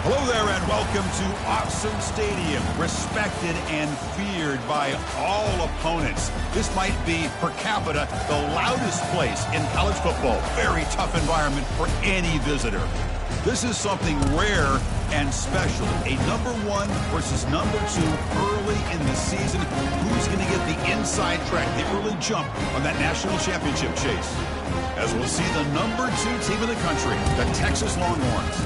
Hello there and welcome to Awesome Stadium, respected and feared by all opponents. This might be, per capita, the loudest place in college football. Very tough environment for any visitor. This is something rare and special. A number 1 versus number 2 early in the season. Who's going to get the inside track, the early jump on that national championship chase? As we'll see the number 2 team in the country, the Texas Longhorns,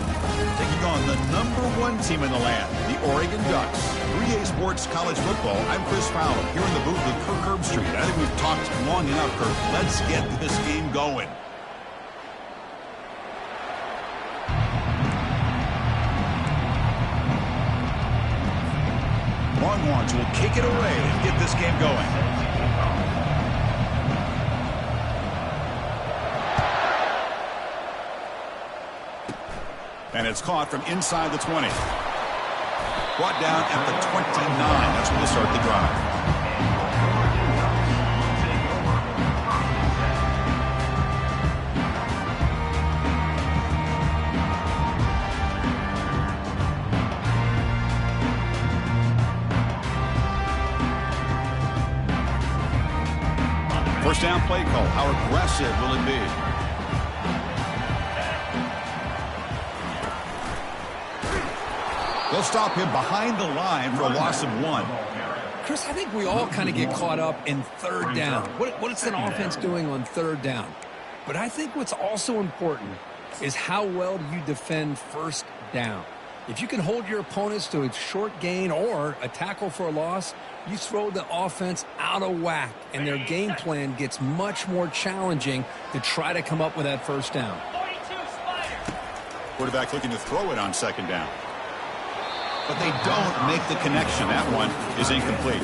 taking on the number 1 team in the land, the Oregon Ducks. 3A Sports College Football. I'm Chris Fowler, here in the booth with Kirk Herbstreit. I think we've talked long enough, Kirk. Let's get this game going. Longhorns will kick it away and get this game going. And it's caught from inside the 20. Brought down at the 29. That's when they start the drive. First down play call. How aggressive will it be? They'll stop him behind the line for a loss of 1. Chris, I think we all kind of get caught up in third down. What is an offense doing on third down? But I think what's also important is how well do you defend first down. If you can hold your opponents to a short gain or a tackle for a loss, you throw the offense out of whack, and their game plan gets much more challenging to try to come up with that first down. Quarterback looking to throw it on second down. But they don't make the connection. That one is incomplete.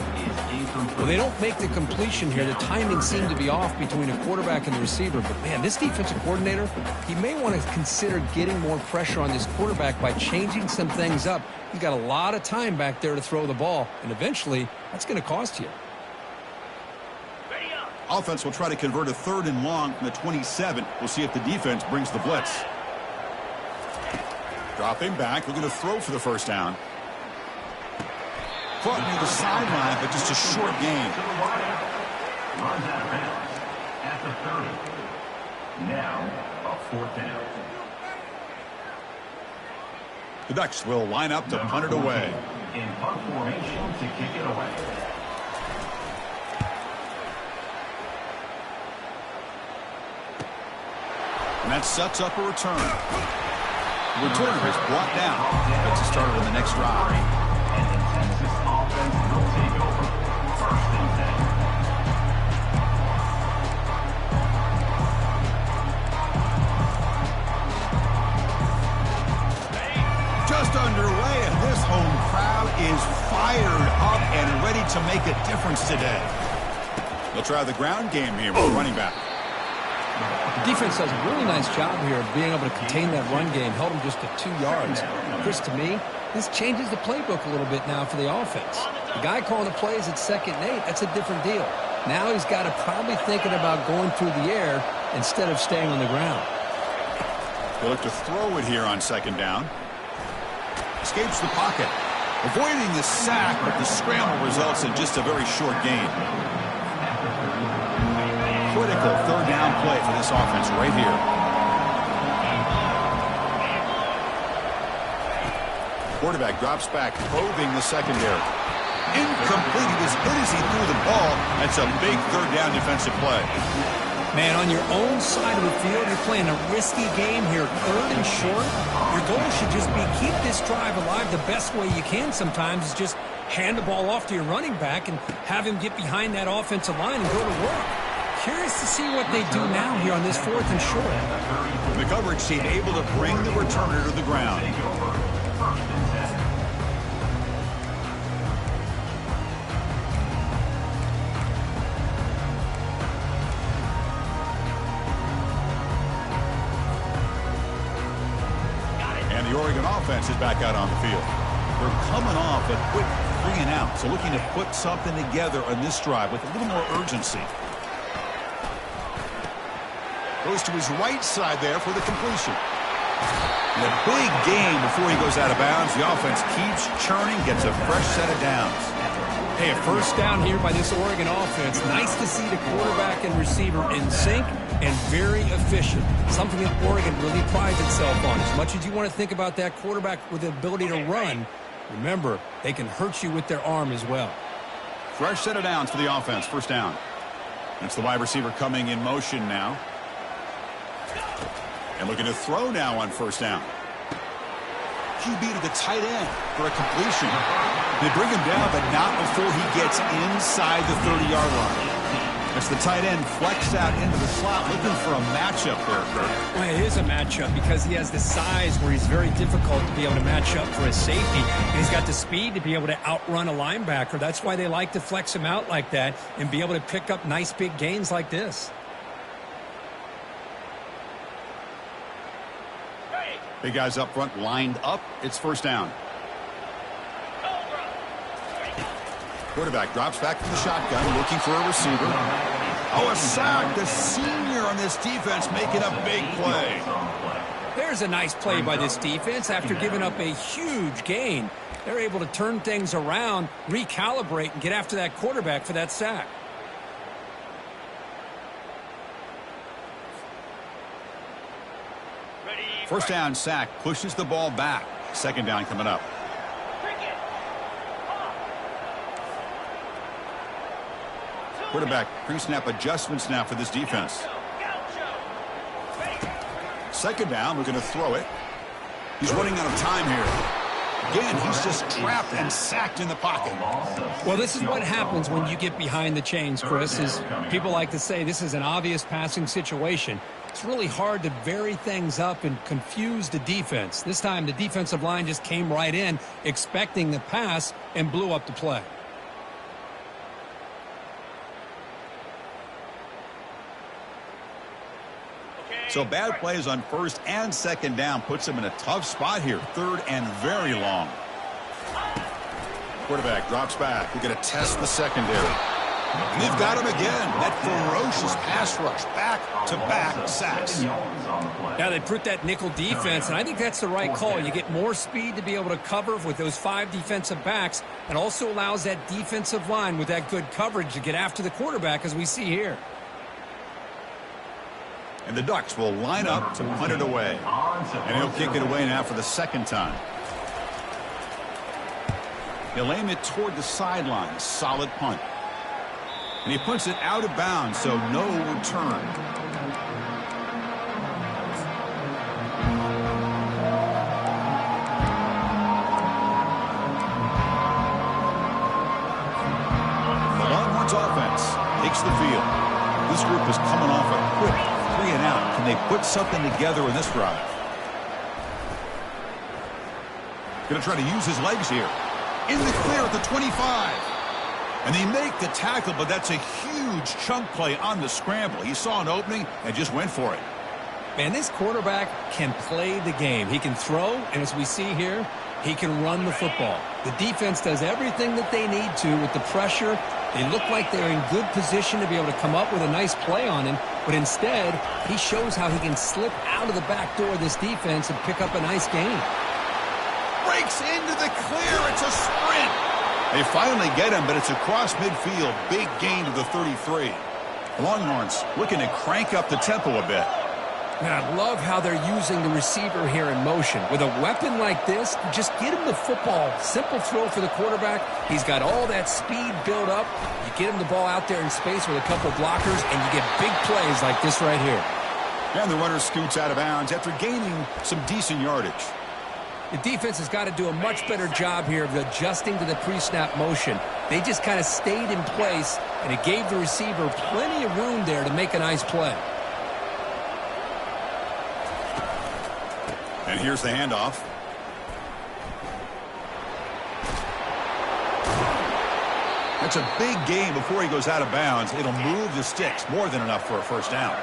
Well, they don't make the completion here. The timing seemed to be off between a quarterback and the receiver. But, man, this defensive coordinator, he may want to consider getting more pressure on this quarterback by changing some things up. He's got a lot of time back there to throw the ball, and eventually that's going to cost you. Offense will try to convert a 3rd and long from the 27. We'll see if the defense brings the blitz. Dropping back, looking to throw for the first down. Caught near the sideline, but just a short gain. Runs out of bounds at the 30. Now, a 4th down. The Ducks will line up to punt it away. In punt formation to kick it away. And that sets up a return. The returner is brought down. That's a starter on the next drive. And the Texas offense will take over 1st and 10. Just underway, and this home crowd is fired up and ready to make a difference today. They'll try the ground game here with the running back. The defense does a really nice job here of being able to contain that run game, held them just to 2 yards. Chris, to me, this changes the playbook a little bit now for the offense. The guy calling the plays at 2nd and 8, that's a different deal. Now he's got to probably thinking about going through the air instead of staying on the ground. They'll look to throw it here on 2nd down. Escapes the pocket. Avoiding the sack, but the scramble results in just a very short gain. Critical 3rd down play for this offense right here. Quarterback drops back, probing the secondary. Incomplete. He was hit as he threw the ball. That's a big 3rd down defensive play. Man, on your own side of the field, you're playing a risky game here, 3rd and short. Your goal should just be keep this drive alive the best way you can sometimes is just hand the ball off to your running back and have him get behind that offensive line and go to work. Curious to see what they do now here on this 4th and short. The coverage team able to bring the returner to the ground. And the Oregon offense is back out on the field. They're coming off a quick 3 and out, so looking to put something together on this drive with a little more urgency. Goes to his right side there for the completion. And a big game before he goes out of bounds. The offense keeps churning, gets a fresh set of downs. Hey, a first down here by this Oregon offense. Nice to see the quarterback and receiver in sync and very efficient. Something that Oregon really prides itself on. As much as you want to think about that quarterback with the ability to run, remember, they can hurt you with their arm as well. Fresh set of downs for the offense. First down. It's the wide receiver coming in motion now. And looking to throw now on first down. QB to the tight end for a completion. They bring him down, but not before he gets inside the 30-yard line. As the tight end flexed out into the slot, looking for a matchup there, Kurt. Well, it is a matchup because he has the size where he's very difficult to be able to match up for his safety. And he's got the speed to be able to outrun a linebacker. That's why they like to flex him out like that and be able to pick up nice big gains like this. Big guys up front lined up. It's first down. Quarterback drops back from the shotgun, looking for a receiver. Oh, a sack. The senior on this defense making a big play. There's a nice play by this defense after giving up a huge gain. They're able to turn things around, recalibrate, and get after that quarterback for that sack. First down sack pushes the ball back. Second down coming up. Quarterback pre-snap adjustments now for this defense. Second down, we're going to throw it. He's running out of time here. Again, he's just trapped and sacked in the pocket. Well, this is what happens when you get behind the chains, Chris. Is people like to say this is an obvious passing situation. It's really hard to vary things up and confuse the defense. This time, the defensive line just came right in, expecting the pass, and blew up the play. So bad plays on first and second down puts him in a tough spot here. Third and very long. Quarterback drops back. We're going to test the secondary. And they've got him again. That ferocious pass rush. Back-to-back sacks. Yeah, they put that nickel defense, and I think that's the right call. You get more speed to be able to cover with those 5 defensive backs. It also allows that defensive line with that good coverage to get after the quarterback, as we see here. And the Ducks will line up to punt it away. And he'll kick it away now for the second time. He'll aim it toward the sideline. Solid punt. And he punts it out of bounds, so no return. The Longhorns offense takes the field. This group is coming off a quick 3-and-out. Can they put something together in this drive? Going to try to use his legs here. In the clear at the 25. And they make the tackle, but that's a huge chunk play on the scramble. He saw an opening and just went for it. Man, this quarterback can play the game. He can throw, and as we see here, he can run the football. The defense does everything that they need to with the pressure. They look like they're in good position to be able to come up with a nice play on him, but instead, he shows how he can slip out of the back door of this defense and pick up a nice gain. Breaks into the clear. It's a sprint. They finally get him, but it's across midfield. Big gain to the 33. Longhorns looking to crank up the tempo a bit. And I love how they're using the receiver here in motion. With a weapon like this, just get him the football. Simple throw for the quarterback. He's got all that speed built up. You get him the ball out there in space with a couple blockers, and you get big plays like this right here. And the runner scoots out of bounds after gaining some decent yardage. The defense has got to do a much better job here of adjusting to the pre-snap motion. They just kind of stayed in place, and it gave the receiver plenty of room there to make a nice play. And here's the handoff. That's a big gain before he goes out of bounds. It'll move the sticks, more than enough for a first down.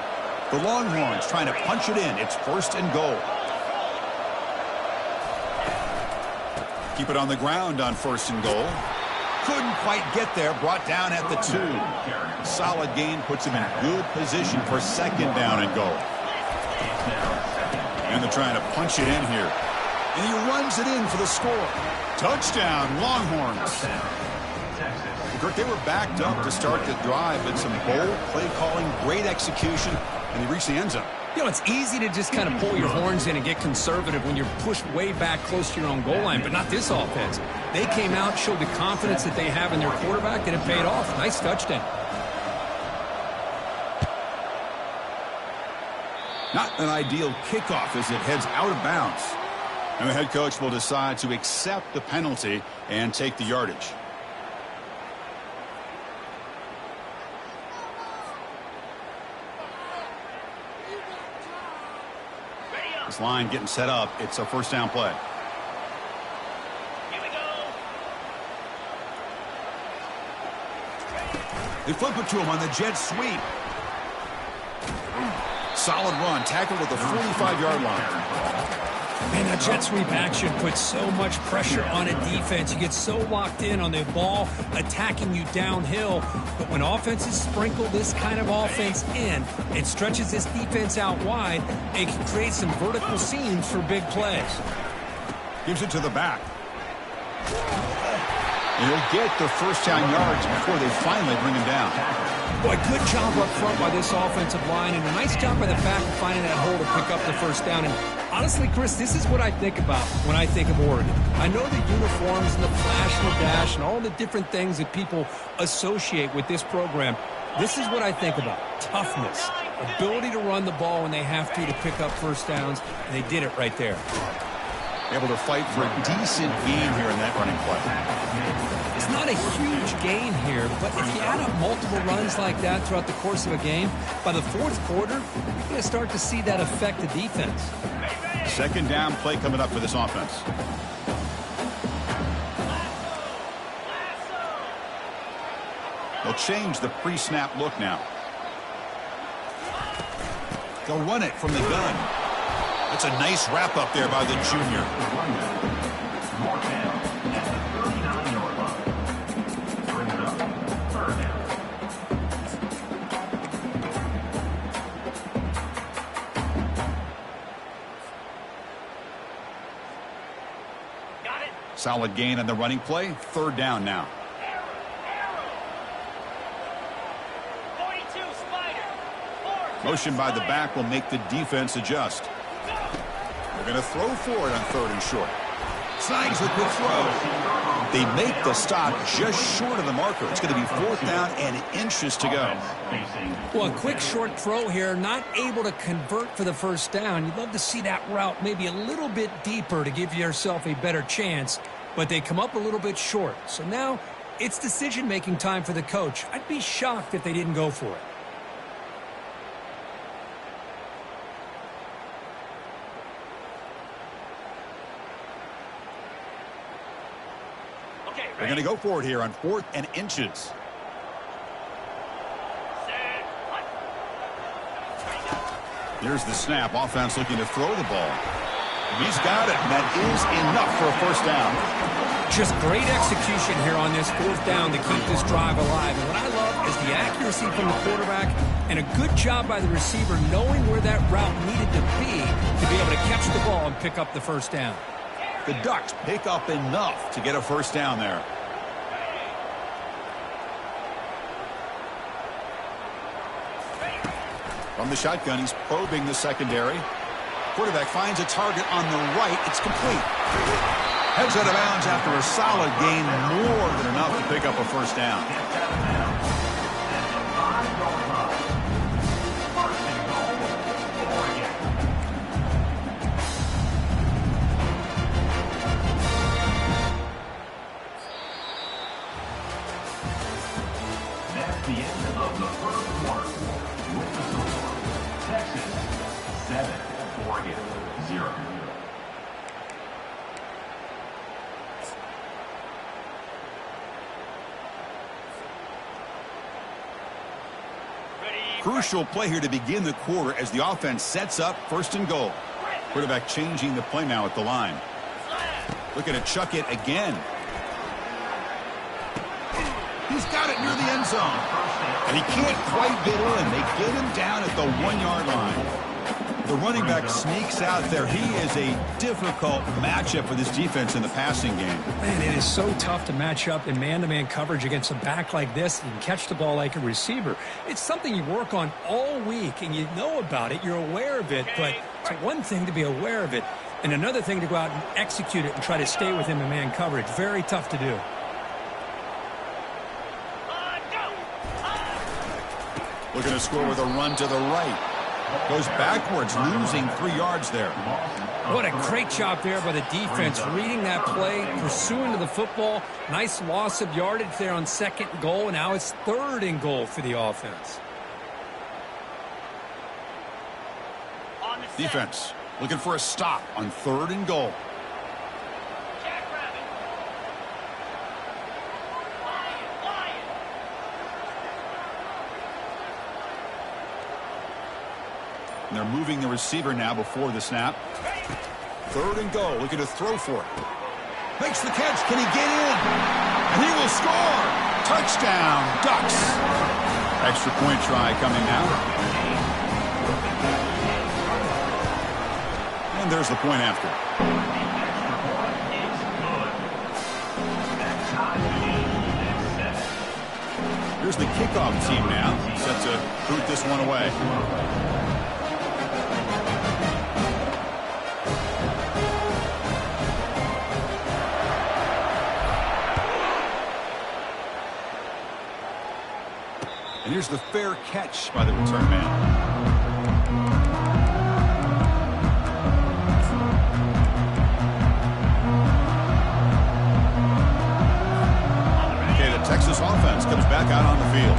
The Longhorns trying to punch it in. It's first and goal. Keep it on the ground on first and goal. Couldn't quite get there. Brought down at the 2. Solid gain puts him in good position for second down and goal. And they're trying to punch it in here. And he runs it in for the score. Touchdown, Longhorns. Kirk, they were backed up to start the drive, but some bold play calling, great execution, and they reached the end zone. You know, it's easy to just kind of pull your horns in and get conservative when you're pushed way back close to your own goal line, but not this offense. They came out, showed the confidence that they have in their quarterback, and it paid off. Nice touchdown. Not an ideal kickoff as it heads out of bounds. And the head coach will decide to accept the penalty and take the yardage. This line getting set up. It's a first down play. Here we go. They flip it to him on the jet sweep. Solid run, tackled at the 45-yard line. Man, that jet sweep action puts so much pressure on a defense. You get so locked in on the ball attacking you downhill. But when offenses sprinkle this kind of offense in, it stretches this defense out wide. It can create some vertical seams for big plays. Gives it to the back. And he'll get the first down yards before they finally bring him down. Boy, good job up front by this offensive line, and a nice job by the back of finding that hole to pick up the first down. And honestly, Chris, this is what I think about when I think of Oregon. I know the uniforms and the flash and the dash and all the different things that people associate with this program. This is what I think about. Toughness, ability to run the ball when they have to pick up first downs, and they did it right there. Able to fight for a decent gain here in that running play. It's not a huge gain here, but if you add up multiple runs like that throughout the course of a game, by the fourth quarter, you're going to start to see that affect the defense. Second down play coming up for this offense. They'll change the pre-snap look now. They'll run it from the gun. That's a nice wrap up there by the junior. Solid gain on the running play. Third down now. Motion by the back will make the defense adjust. They're going to throw for it on third and short. Snags with the throw. They make the stop just short of the marker. It's going to be fourth down and inches to go. Well, a quick short throw here, not able to convert for the first down. You'd love to see that route maybe a little bit deeper to give yourself a better chance, but they come up a little bit short. So now it's decision-making time for the coach. I'd be shocked if they didn't go for it. They're going to go for it here on fourth and inches. Here's the snap. Offense looking to throw the ball. He's got it. And that is enough for a first down. Just great execution here on this fourth down to keep this drive alive. And what I love is the accuracy from the quarterback and a good job by the receiver knowing where that route needed to be able to catch the ball and pick up the first down. The Ducks pick up enough to get a first down there. From the shotgun, he's probing the secondary. Quarterback finds a target on the right. It's complete. Heads out of bounds after a solid gain, more than enough to pick up a first down. That's the end of the first quarter. With the score, Texas 7, Oregon 0. Crucial play here to begin the quarter as the offense sets up first and goal. Quarterback changing the play now at the line. Looking to chuck it again. He's got it near the end zone. And he can't quite get in. They get him down at the 1-yard line. The running back sneaks out there. He is a difficult matchup for this defense in the passing game. Man, it is so tough to match up in man-to-man coverage against a back like this. You can catch the ball like a receiver. It's something you work on all week, and you know about it. You're aware of it, but it's one thing to be aware of it, and another thing to go out and execute it and try to stay with him in man coverage. Very tough to do. Looking to score with a run to the right. Goes backwards, losing 3 yards there. What a great job there by the defense, reading that play, pursuing to the football. Nice loss of yardage there on 2nd and goal, and now it's 3rd and goal for the offense. Defense looking for a stop on 3rd and goal. And they're moving the receiver now before the snap. 3rd and goal, looking to throw for it. Makes the catch. Can he get in? And he will score. Touchdown, Ducks. Extra point try coming now. And there's the point after. Here's the kickoff team now. Set to boot this one away. And here's the fair catch by the return man. Okay, the Texas offense comes back out on the field.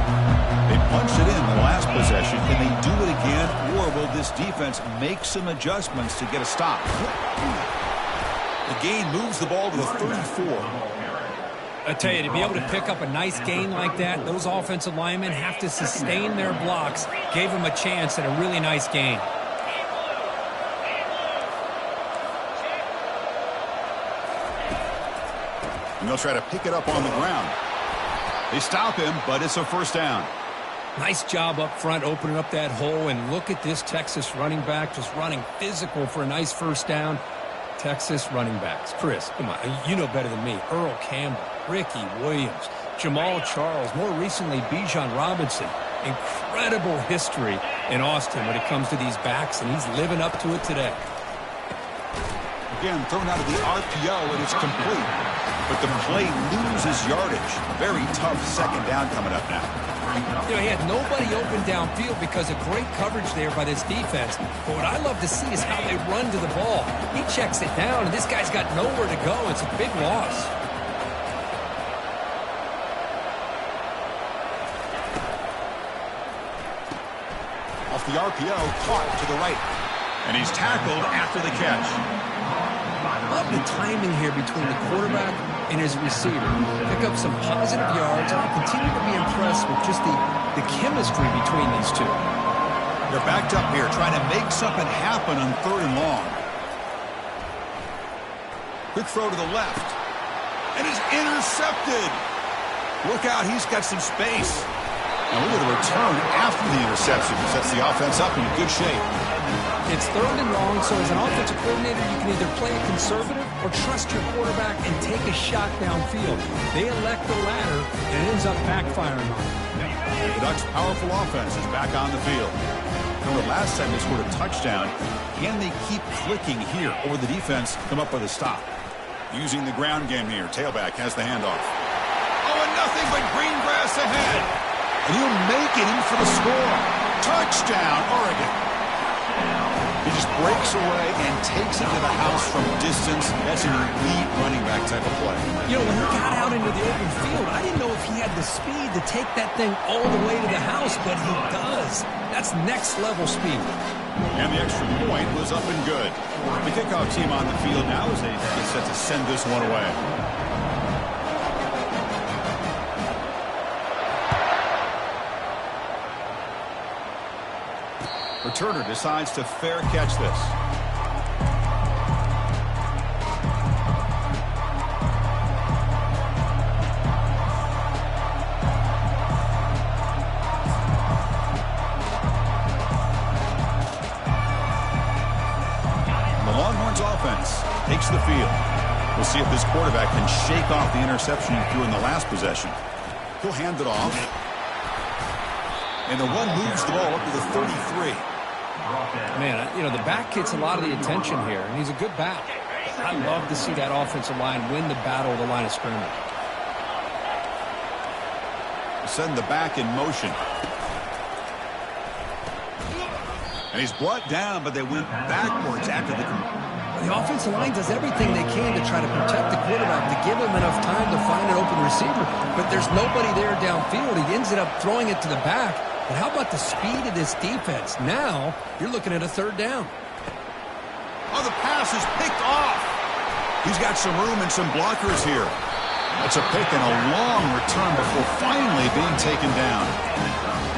They punched it in the last possession. Can they do it again, or will this defense make some adjustments to get a stop? The gain moves the ball to the 34. I tell you, to be able to pick up a nice gain like that, those offensive linemen have to sustain their blocks. Gave them a chance at a really nice gain. And they'll try to pick it up on the ground. They stop him, but it's a 1st down. Nice job up front, opening up that hole, and look at this Texas running back just running physical for a nice 1st down. Texas running backs. Chris, come on, you know better than me. Earl Campbell, Ricky Williams, Jamal Charles, more recently Bijan Robinson. Incredible history in Austin when it comes to these backs, and he's living up to it today. Again, thrown out of the RPO, and it's complete. But the play loses yardage. Very tough 2nd down coming up now. You know, he had nobody open downfield because of great coverage there by this defense. But what I love to see is how they run to the ball. He checks it down, and this guy's got nowhere to go. It's a big loss. Off the RPO, caught to the right. And he's tackled after the catch. Love the timing here between the quarterback and his receiver. Pick up some positive yards, and I continue to be impressed with just the chemistry between these two. They're backed up here, trying to make something happen on 3rd and long. Quick throw to the left. And it's intercepted. Look out, he's got some space. Now look at the return after the interception. Sets the offense up in good shape. It's 3rd and long, so as an offensive coordinator, you can either play it conservative or trust your quarterback and take a shot downfield. They elect the latter, and it ends up backfiring on them. The Ducks' powerful offense is back on the field. Remember, last time they scored a touchdown. Can they keep clicking here, or the defense come up with a stop? Using the ground game here. Tailback has the handoff. Oh, and nothing but green grass ahead. And he'll make it in for the score. Touchdown, Oregon. He just breaks away and takes it to the house from distance. That's an elite running back type of play. You know, when he got out into the open field, I didn't know if he had the speed to take that thing all the way to the house, but he does. That's next-level speed. And the extra point was up and good. The kickoff team on the field now as they get set to send this one away. Returner decides to fair catch this. We'll see if this quarterback can shake off the interception he threw in the last possession. He'll hand it off. And the run moves the ball up to the 33. Man, you know, the back gets a lot of the attention here, and he's a good back. I love to see that offensive line win the battle of the line of scrimmage. Send the back in motion. And he's brought down, but they went backwards after the offensive line does everything they can to try to protect the quarterback, to give him enough time to find an open receiver. But there's nobody there downfield. He ends up throwing it to the back. But how about the speed of this defense? Now you're looking at a third down. Oh, the pass is picked off. He's got some room and some blockers here. That's a pick and a long return before finally being taken down.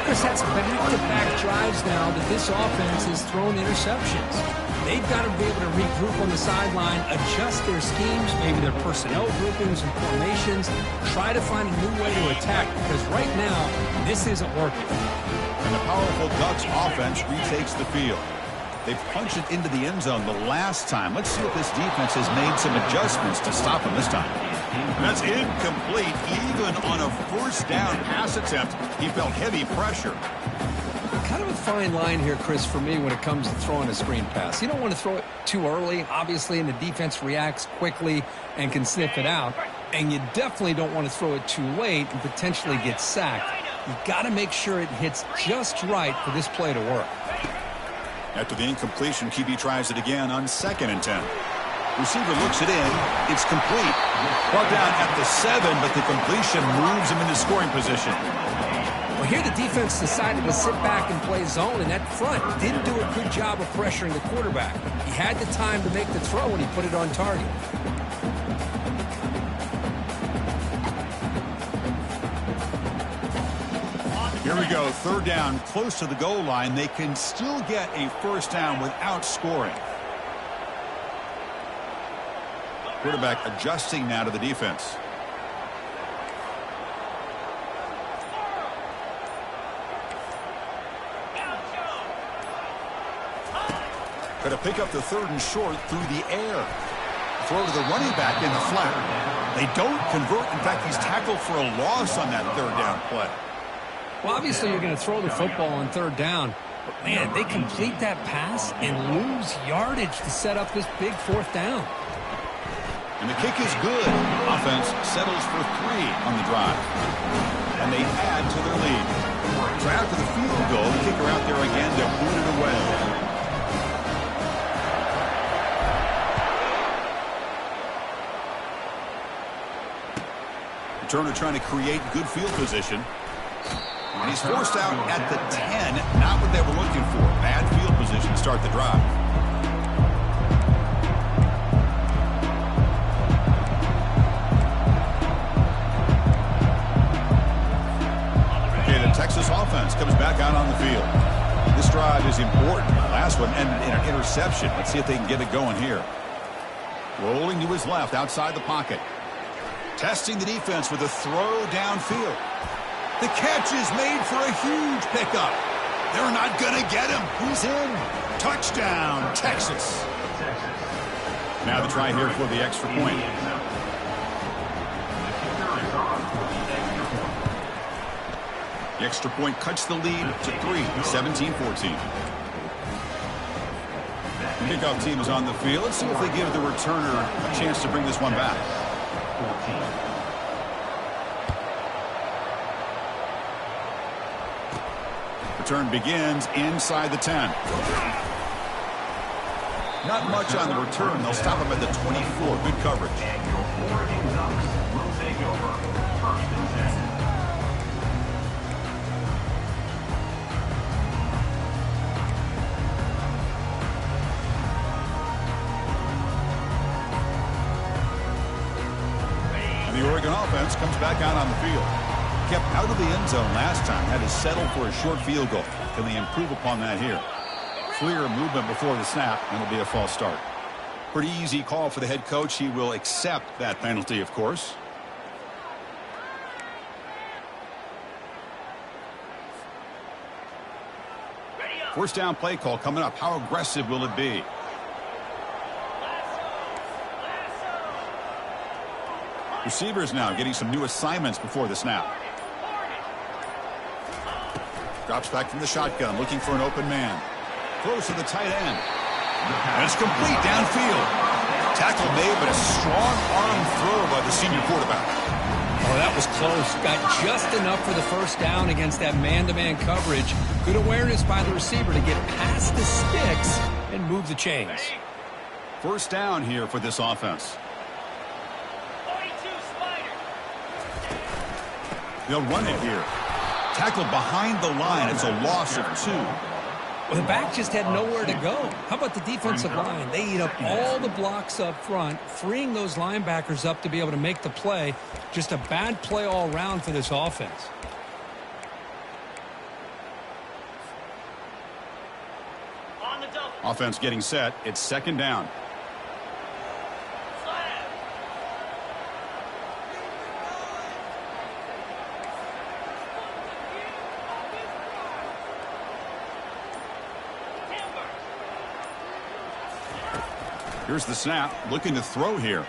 Chris, that's back-to-back drives now that this offense has thrown interceptions. They've got to be able to regroup on the sideline, adjust their schemes, maybe their personnel groupings and formations, try to find a new way to attack, because right now, this isn't working. And the powerful Ducks offense retakes the field. They punched it into the end zone the last time. Let's see if this defense has made some adjustments to stop them this time. That's incomplete. Even on a first down pass attempt, he felt heavy pressure. Kind of a fine line here, Chris, for me when it comes to throwing a screen pass. You don't want to throw it too early, obviously, and the defense reacts quickly and can sniff it out. And you definitely don't want to throw it too late and potentially get sacked. You've got to make sure it hits just right for this play to work. After the incompletion, QB tries it again on 2nd and 10. Receiver looks it in. It's complete. Brought down at the 7, but the completion moves him into scoring position. Well, here the defense decided to sit back and play zone, and that front didn't do a good job of pressuring the quarterback. He had the time to make the throw, and he put it on target. Here we go, third down, close to the goal line. They can still get a first down without scoring. Quarterback adjusting now to the defense. Got to pick up the 3rd and short through the air. Throw to the running back in the flat. They don't convert. In fact, he's tackled for a loss on that 3rd down play. Well, obviously, you're going to throw the football on 3rd down. But, man, they complete that pass and lose yardage to set up this big 4th down. And the kick is good. Offense settles for 3 on the drive. And they add to their lead. So after the field goal, the kicker out there again to boot it away. Returner trying to create good field position. And he's forced out at the 10. Not what they were looking for. Bad field position to start the drive. Okay, the Texas offense comes back out on the field. This drive is important. The last one ended in an interception. Let's see if they can get it going here. Rolling to his left outside the pocket. Testing the defense with a throw downfield. The catch is made for a huge pickup. They're not going to get him. He's in. Touchdown, Texas. Now the try here for the extra point. The extra point cuts the lead to 3, 17-14. The kickoff team is on the field. Let's see if they give the returner a chance to bring this one back. Return begins inside the 10. Not much on the return. They'll stop him at the 24. Good coverage. And your Oregon Ducks will take over 1st and 10. And the Oregon offense comes back out on the field. Kept out of the end zone last time. Had to settle for a short field goal. Can they improve upon that here? Clear movement before the snap, and it'll be a false start. Pretty easy call for the head coach. He will accept that penalty, of course. First down play call coming up. How aggressive will it be? Receivers now getting some new assignments before the snap. Drops back from the shotgun, looking for an open man. Throws to the tight end. And it's complete downfield. Tackle made, but a strong arm throw by the senior quarterback. Oh, that was close. Got just enough for the first down against that man-to-man coverage. Good awareness by the receiver to get past the sticks and move the chains. First down here for this offense. They'll run it here. Tackled behind the line. It's a loss of 2. Well, the back just had nowhere to go. How about the defensive line? They eat up all the blocks up front, freeing those linebackers up to be able to make the play. Just a bad play all around for this offense. Offense getting set. It's second down. Here's the snap, looking to throw here.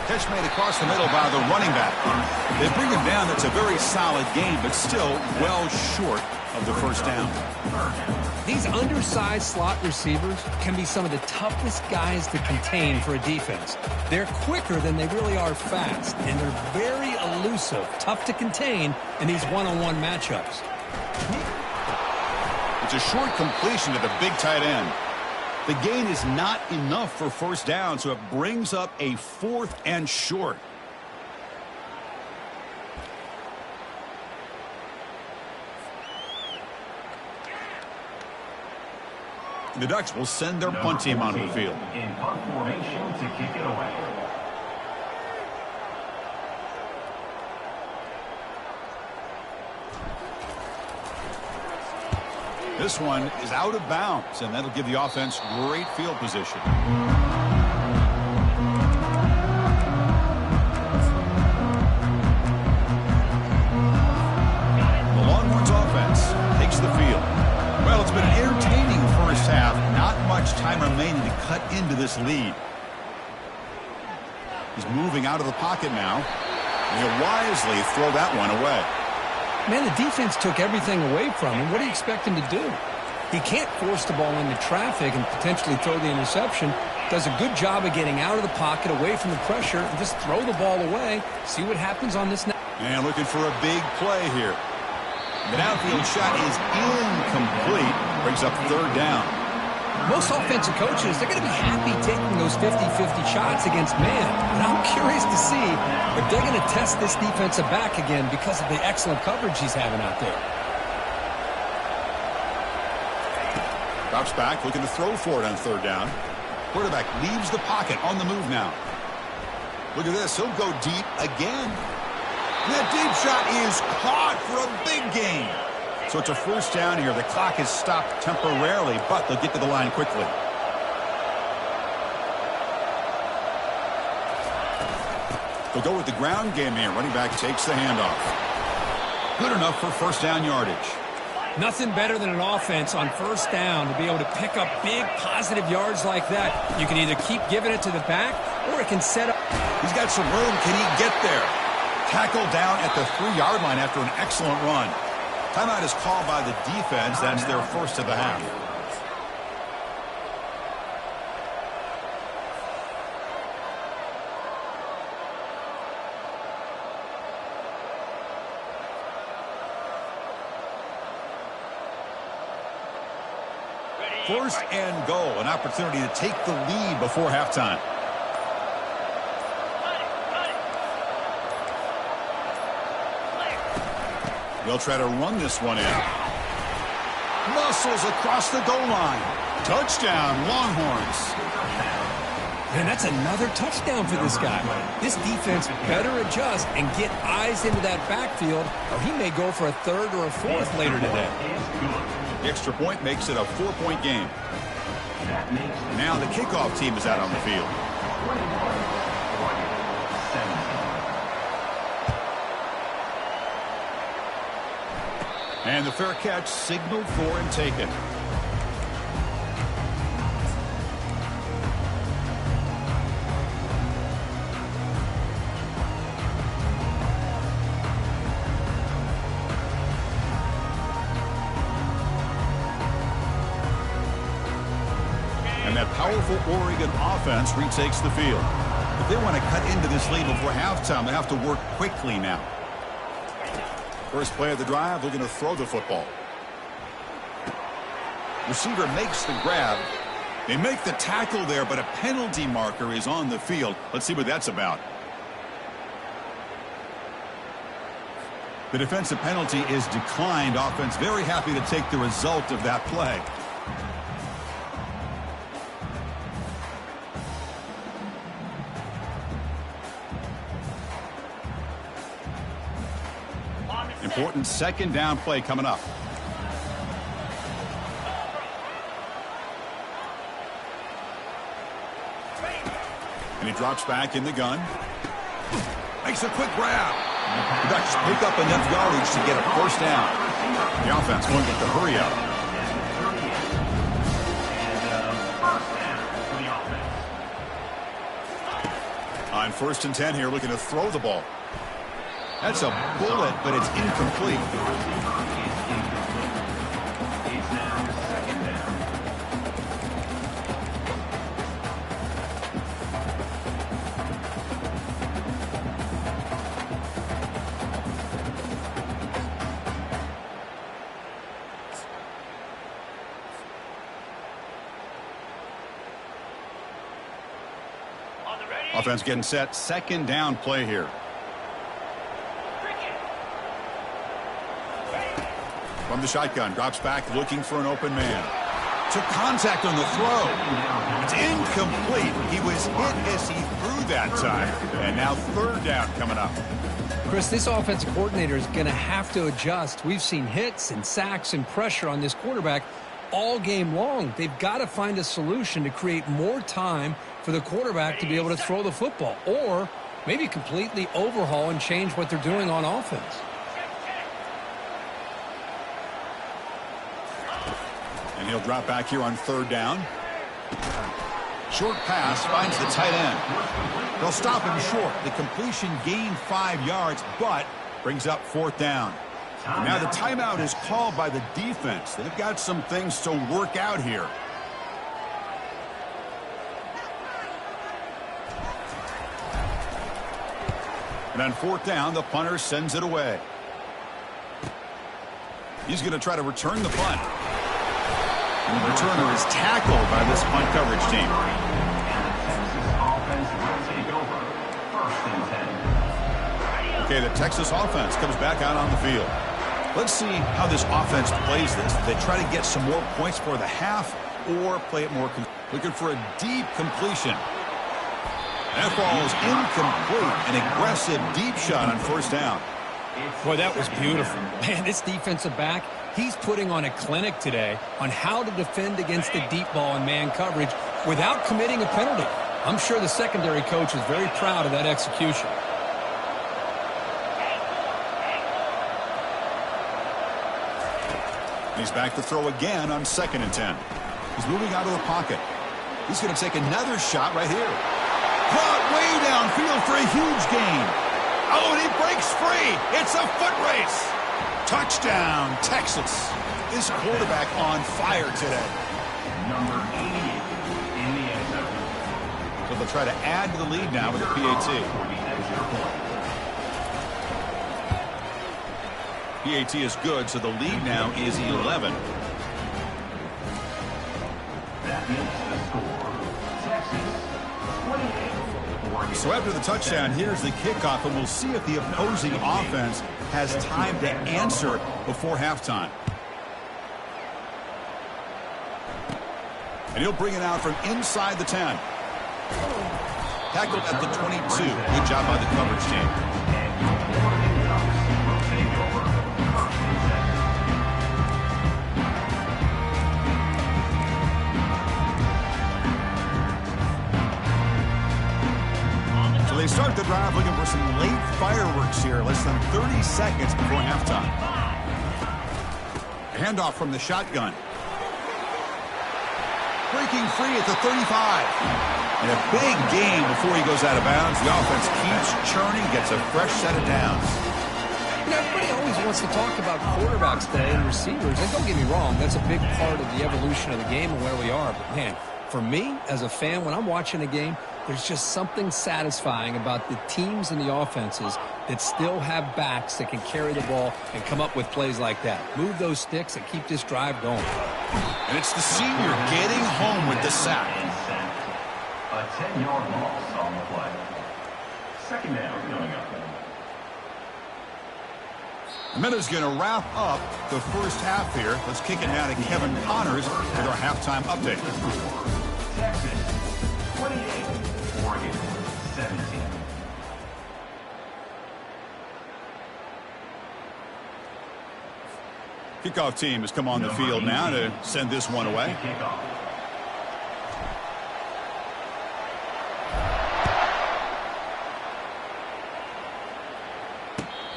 Catch made across the middle by the running back. They bring him down. That's a very solid game, but still well short of the first down. These undersized slot receivers can be some of the toughest guys to contain for a defense. They're quicker than they really are fast, and they're very elusive, tough to contain in these one-on-one matchups. It's a short completion to the big tight end. The gain is not enough for first down, so it brings up a 4th and short. The Ducks will send their punt team onto the field. In punt formation to kick it away. This one is out of bounds, and that'll give the offense great field position. The Longhorns offense takes the field. Well, it's been an entertaining first half. Not much time remaining to cut into this lead. He's moving out of the pocket now. And he'll wisely throw that one away. Man, the defense took everything away from him. What do you expect him to do? He can't force the ball into traffic and potentially throw the interception. Does a good job of getting out of the pocket, away from the pressure, and just throw the ball away. See what happens on this. And looking for a big play here. The downfield shot is incomplete. Brings up third down. Most offensive coaches, they're going to be happy taking those 50-50 shots against man. And I'm curious to see if they're going to test this defensive back again because of the excellent coverage he's having out there. Drops back, looking to throw for it on third down. Quarterback leaves the pocket, on the move now. Look at this, he'll go deep again. That deep shot is caught for a big gain. So it's a first down here. The clock is stopped temporarily, but they'll get to the line quickly. They'll go with the ground game here. Running back takes the handoff. Good enough for first down yardage. Nothing better than an offense on first down to be able to pick up big positive yards like that. You can either keep giving it to the back, or it can set up. He's got some room. Can he get there? Tackled down at the 3-yard line after an excellent run. Timeout is called by the defense. That's their first of the half. First and goal, an opportunity to take the lead before halftime. They'll try to run this one in. Muscles across the goal line. Touchdown, Longhorns. Man, that's another touchdown for this guy. This defense better adjust and get eyes into that backfield, or he may go for a third or a fourth later today. The extra point makes it a 4-point game. Now the kickoff team is out on the field. And the fair catch signaled for and taken. powerful Oregon offense retakes the field. If they want to cut into this lead before halftime, they have to work quickly now. First play of the drive, looking to throw the football. Receiver makes the grab. They make the tackle there, but a penalty marker is on the field. Let's see what that's about. The defensive penalty is declined. Offense very happy to take the result of that play. Important second down play coming up. And he drops back in the gun. Makes a quick grab. The Ducks pick up enough yardage to get a first down. The offense going with the hurry up. On 1st and 10 here, looking to throw the ball. That's a bullet, but it's incomplete. Offense getting set. Second down play here. From the shotgun, drops back, looking for an open man. Took contact on the throw. It's incomplete. He was hit as he threw that time. And now third down coming up. Chris, this offensive coordinator is going to have to adjust. We've seen hits and sacks and pressure on this quarterback all game long. They've got to find a solution to create more time for the quarterback to be able to throw the football, or maybe completely overhaul and change what they're doing on offense. And he'll drop back here on third down. Short pass finds the tight end. They'll stop him short. The completion gained 5 yards, but brings up fourth down. And now the timeout is called by the defense. They've got some things to work out here. And on fourth down, the punter sends it away. He's going to try to return the punt. And the returner is tackled by this punt coverage team. Okay, the Texas offense comes back out on the field. Let's see how this offense plays this. They try to get some more points for the half or play it more. Looking for a deep completion. That ball is incomplete. An aggressive deep shot on first down. Boy, that was beautiful. Man, this defensive back, he's putting on a clinic today on how to defend against the deep ball and man coverage without committing a penalty. I'm sure the secondary coach is very proud of that execution. He's back to throw again on 2nd and 10. He's moving out of the pocket. He's going to take another shot right here. Caught way downfield for a huge gain. Oh, and he breaks free. It's a foot race. Touchdown, Texas. This quarterback on fire today. Number 88 in the end zone. So they'll try to add to the lead now with a PAT. PAT is good, so the lead now is 11. That makes the score. Texas 28. So after the touchdown, here's the kickoff, and we'll see if the opposing offense has time to answer before halftime. And he'll bring it out from inside the 10. Tackled at the 22. Good job by the coverage team. They start the drive looking for some late fireworks here, less than 30 seconds before halftime. Handoff from the shotgun. Breaking free at the 35. And a big gain before he goes out of bounds. The offense keeps churning, gets a fresh set of downs. You know, everybody always wants to talk about quarterbacks today and receivers. And don't get me wrong, that's a big part of the evolution of the game and where we are. But, man, For me, as a fan, when I'm watching a game, there's just something satisfying about the teams and the offenses that still have backs that can carry the ball and come up with plays like that. Move those sticks and keep this drive going. And it's the senior getting home with the sack. A 10-yard loss on the play. Second down coming up. And that is going to wrap up the first half here. Let's kick it now to Kevin Connors with our halftime update. Texas 28, Oregon 17. Kickoff team has come on the field now to send this one away.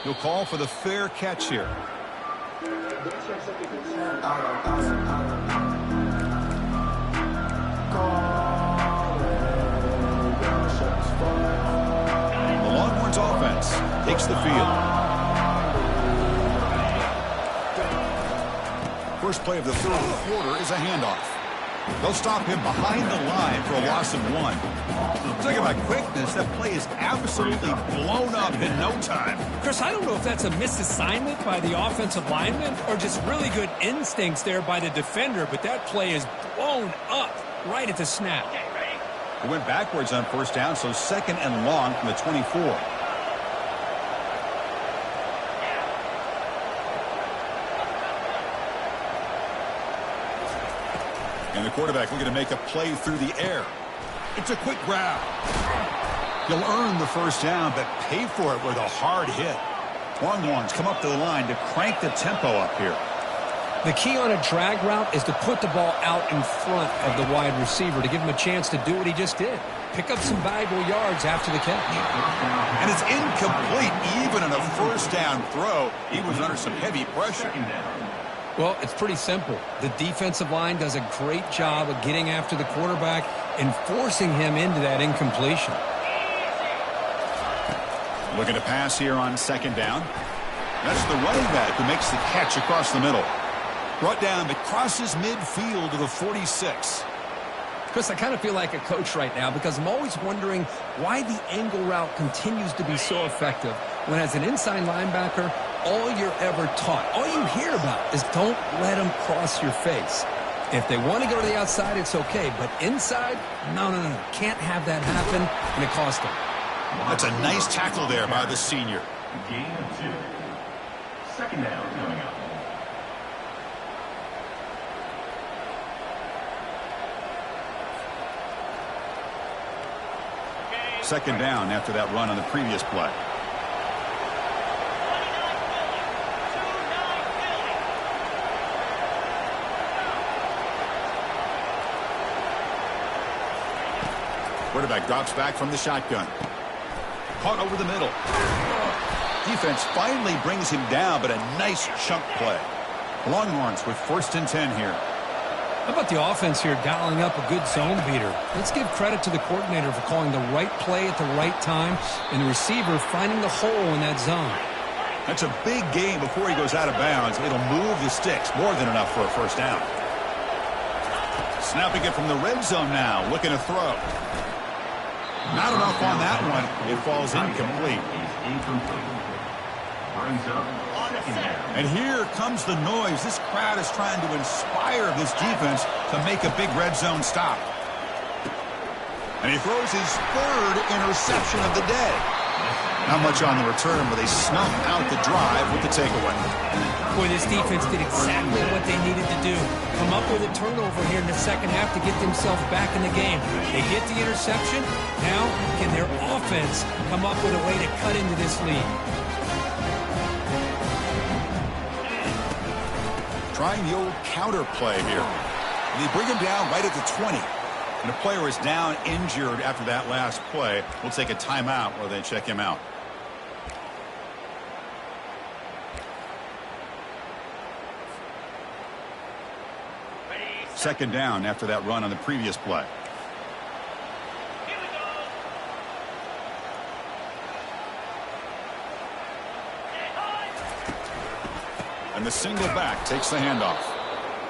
He'll call for the fair catch here. The Longhorns offense takes the field. First play of the third quarter is a handoff. They'll stop him behind the line for a loss of 1. Talking about quickness, that play is absolutely blown up in no time. Chris, I don't know if that's a misassignment by the offensive lineman or just really good instincts there by the defender, but that play is blown up right at the snap. He went backwards on first down, so second and long from the 24. And the quarterback looking to make a play through the air. It's a quick grab. He'll earn the first down, but pay for it with a hard hit. Longhorns come up to the line to crank the tempo up here. The key on a drag route is to put the ball out in front of the wide receiver to give him a chance to do what he just did. Pick up some valuable yards after the catch. And it's incomplete even on a first down throw. He was under some heavy pressure. Well, it's pretty simple. The defensive line does a great job of getting after the quarterback and forcing him into that incompletion. Looking to pass here on second down. That's the running back who makes the catch across the middle. Brought down, but crosses midfield to the 46. Chris, I kind of feel like a coach right now because I'm always wondering why the angle route continues to be so effective when as an inside linebacker, all you're ever taught, all you hear about is don't let them cross your face. If they want to go to the outside, it's okay. But inside, no. Can't have that happen, and it cost them. That's a nice tackle there by the senior. Gain of 2. Second down coming up. Second down after that run on the previous play. Quarterback drops back from the shotgun. Caught over the middle. Defense finally brings him down, but a nice chunk play. Longhorns with first and 10 here. How about the offense here dialing up a good zone beater? Let's give credit to the coordinator for calling the right play at the right time and the receiver finding the hole in that zone. That's a big game before he goes out of bounds. It'll move the sticks more than enough for a first down. Snapping it from the red zone now, looking to throw. Not enough on that one. It falls incomplete. Brings up second down. And here comes the noise. This crowd is trying to inspire this defense to make a big red zone stop. And he throws his third interception of the day. Not much on the return, but they snuff out the drive with the takeaway. Boy, this defense did exactly what they needed to do. Come up with a turnover here in the second half to get themselves back in the game. They get the interception. Now, can their offense come up with a way to cut into this lead? Trying the old counter play here. And they bring him down right at the 20. And the player is down injured after that last play. We'll take a timeout while they check him out. Second down after that run on the previous play. And the single back takes the handoff.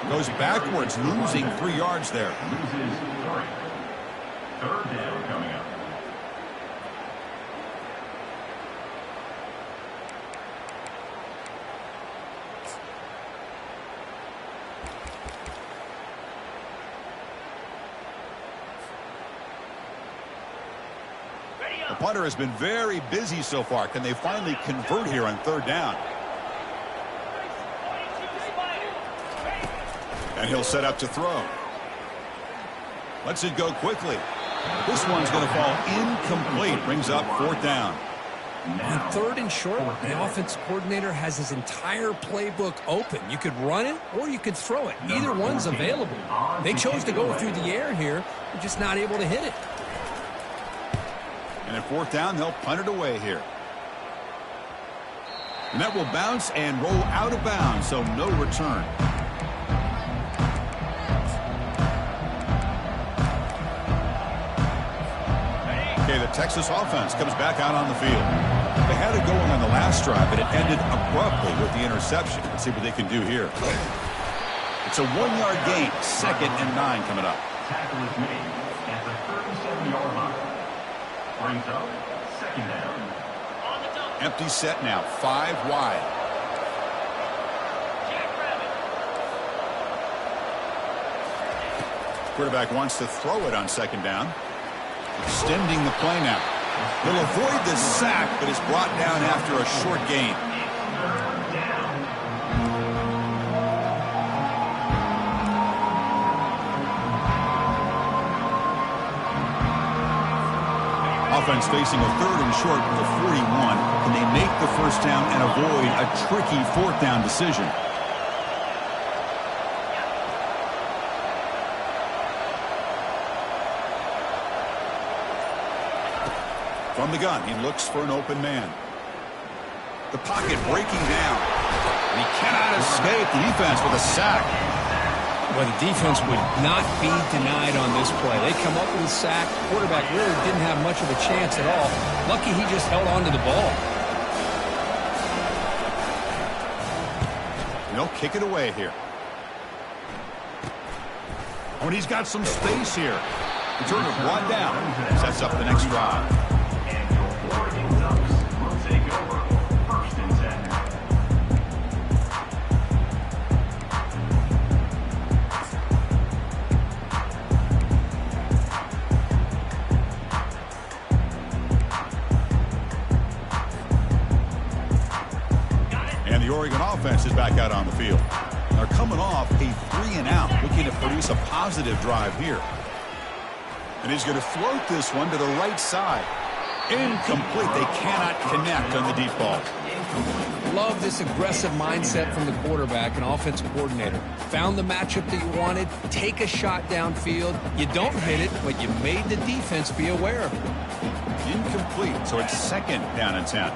Goes backwards, losing 3 yards there. Loses 3. Third down coming up. The punter has been very busy so far. Can they finally convert here on third down? And he'll set up to throw. Lets it go quickly. This one's going to fall incomplete. Brings up fourth down. On third and short, the offense coordinator has his entire playbook open. You could run it or you could throw it. Either one's available. They chose to go through the air here. They're just not able to hit it. And at fourth down, they'll punt it away here. And that will bounce and roll out of bounds, so no return. Okay, the Texas offense comes back out on the field. They had it going on the last drive, but it ended abruptly with the interception. Let's see what they can do here. It's a 1-yard gain. 2nd and 9 coming up. Tackle is made at the 37-yard line. Brings up second down. Empty set now, 5 wide. Quarterback wants to throw it on second down. Extending the play now. He'll avoid the sack, but is brought down after a short gain. Offense facing a third and short with a 41. Can they make the first down and avoid a tricky fourth down decision? From the gun, he looks for an open man. The pocket breaking down. And he cannot escape the defense with a sack. Well, the defense would not be denied on this play. They come up with a sack. Quarterback really didn't have much of a chance at all. Lucky he just held on to the ball. And they'll kick it away here. Oh, and he's got some space here. Returner brought down. Sets up the next drive. And your Oregon Ducks will take over 1st and 10. And the Oregon offense is back out on the field. They're coming off a 3-and-out, looking to produce a positive drive here. And he's going to float this one to the right side. Incomplete. They cannot connect on the deep ball. Love this aggressive mindset from the quarterback and offensive coordinator. Found the matchup that you wanted. Take a shot downfield. You don't hit it, but you made the defense be aware of it. Incomplete. So it's 2nd down and 10.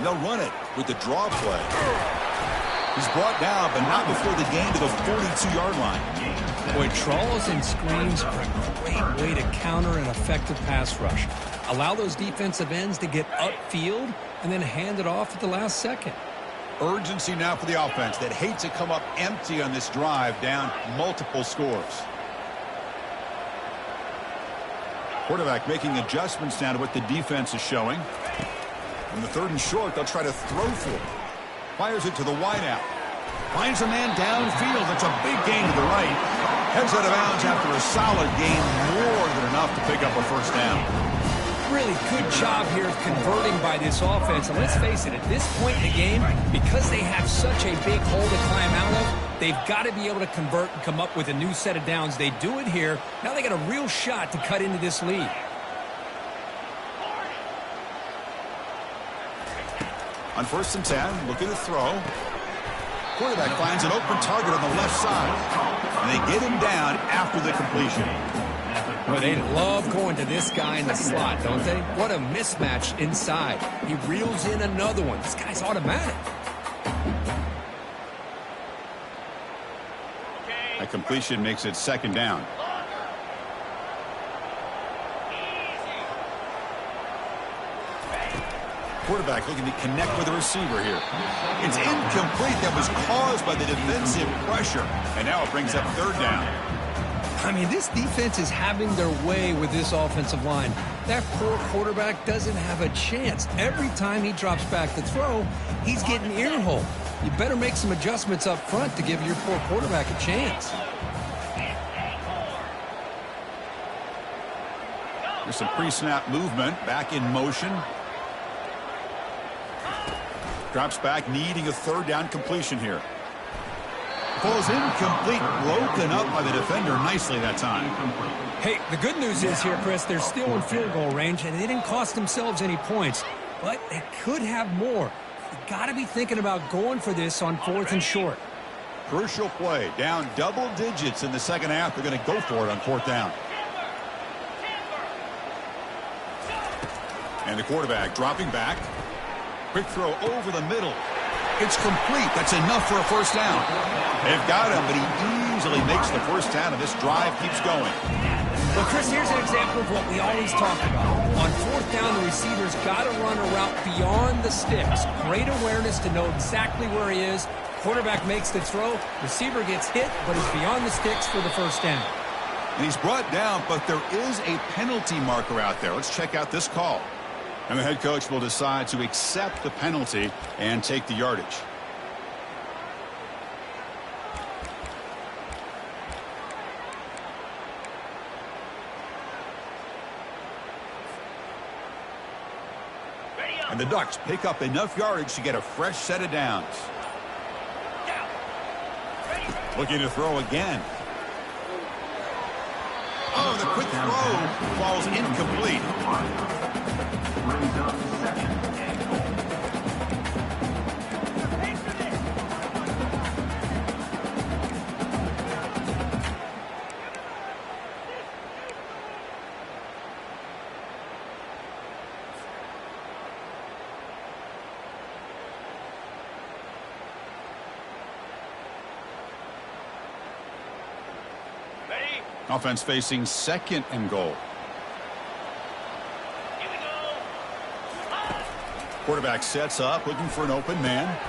They'll run it with the draw play. He's brought down, but not before the gain to the 42-yard line. Boy, trawls and screens are a great way to counter an effective pass rush. Allow those defensive ends to get upfield and then hand it off at the last second. Urgency now for the offense that hates to come up empty on this drive, down multiple scores. Quarterback making adjustments now to what the defense is showing. On the 3rd and short, they'll try to throw for it. Fires it to the wideout. Finds a man downfield. That's a big gain to the right. Heads out of bounds after a solid gain, more than enough to pick up a first down. Really good job here of converting by this offense. And let's face it, at this point in the game, because they have such a big hole to climb out of, they've got to be able to convert and come up with a new set of downs. They do it here. Now they got a real shot to cut into this lead. On 1st and 10, looking to throw. Quarterback finds an open target on the left side. And they get him down after the completion. Well, they love going to this guy in the slot, don't they? What a mismatch inside. He reels in another one. This guy's automatic. A completion makes it 2nd down. Quarterback looking to connect with the receiver here. It's incomplete. That was caused by the defensive pressure. And now it brings up third down. I mean, this defense is having their way with this offensive line. That poor quarterback doesn't have a chance. Every time he drops back to throw, he's getting earholed. You better make some adjustments up front to give your poor quarterback a chance. There's some pre-snap movement. Back in motion. Drops back, needing a third down completion here. Falls incomplete, broken up by the defender nicely that time. Hey, the good news is here, Chris, they're still in field goal range, and they didn't cost themselves any points, but they could have more. You got to be thinking about going for this on 4th and short. Crucial play, down double digits in the second half. They're going to go for it on 4th down. And the quarterback dropping back. Quick throw over the middle. It's complete. That's enough for a first down. They've got him, but he easily makes the first down, and this drive keeps going. Well, Chris, here's an example of what we always talk about. On 4th down, the receiver's got to run a route beyond the sticks. Great awareness to know exactly where he is. Quarterback makes the throw. Receiver gets hit, but he's beyond the sticks for the first down. And he's brought down, but there is a penalty marker out there. Let's check out this call. And the head coach will decide to accept the penalty and take the yardage. And the Ducks pick up enough yardage to get a fresh set of downs. Looking to throw again. Oh, the quick throw falls incomplete. Brings up second and goal. Offense facing 2nd and goal. Quarterback sets up, looking for an open man.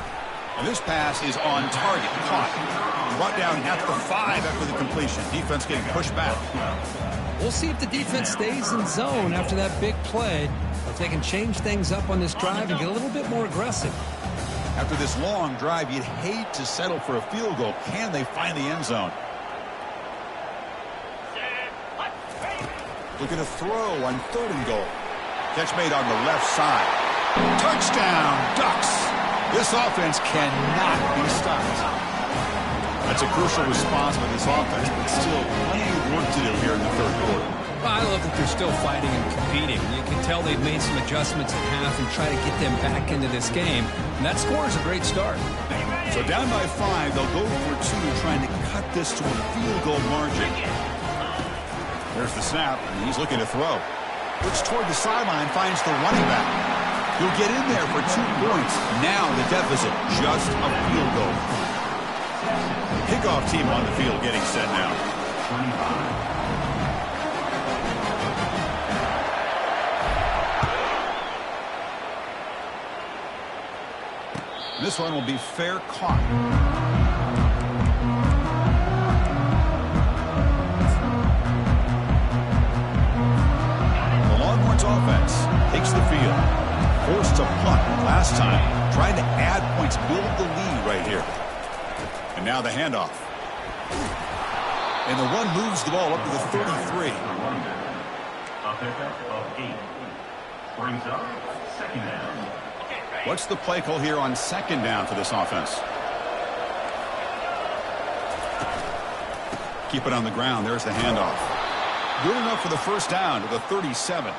And this pass is on target, caught. Brought down at the 5 after the completion. Defense getting pushed back. We'll see if the defense stays in zone after that big play. If they can change things up on this drive and get a little bit more aggressive. After this long drive, you'd hate to settle for a field goal. Can they find the end zone? Looking to throw on 3rd and goal. Catch made on the left side. Touchdown, Ducks. This offense cannot be stopped. That's a crucial response by this offense, but still plenty of work to do here in the 3rd quarter. Well, I love that they're still fighting and competing. You can tell they've made some adjustments at half and try to get them back into this game. And that score is a great start. So down by 5, they'll go for 2, trying to cut this to a field goal margin. There's the snap, and he's looking to throw. Looks toward the sideline, finds the running back. He'll get in there for 2 points. Now the deficit, just a field goal. Kickoff team on the field getting set now. This one will be fair caught. Offense takes the field. Forced to punt last time. Trying to add points, build the lead right here. And now the handoff. And the run moves the ball up to the 33. A pickup of 8. Brings up 2nd down. What's the play call here on 2nd down for this offense? Keep it on the ground. There's the handoff. Good enough for the first down to the 37.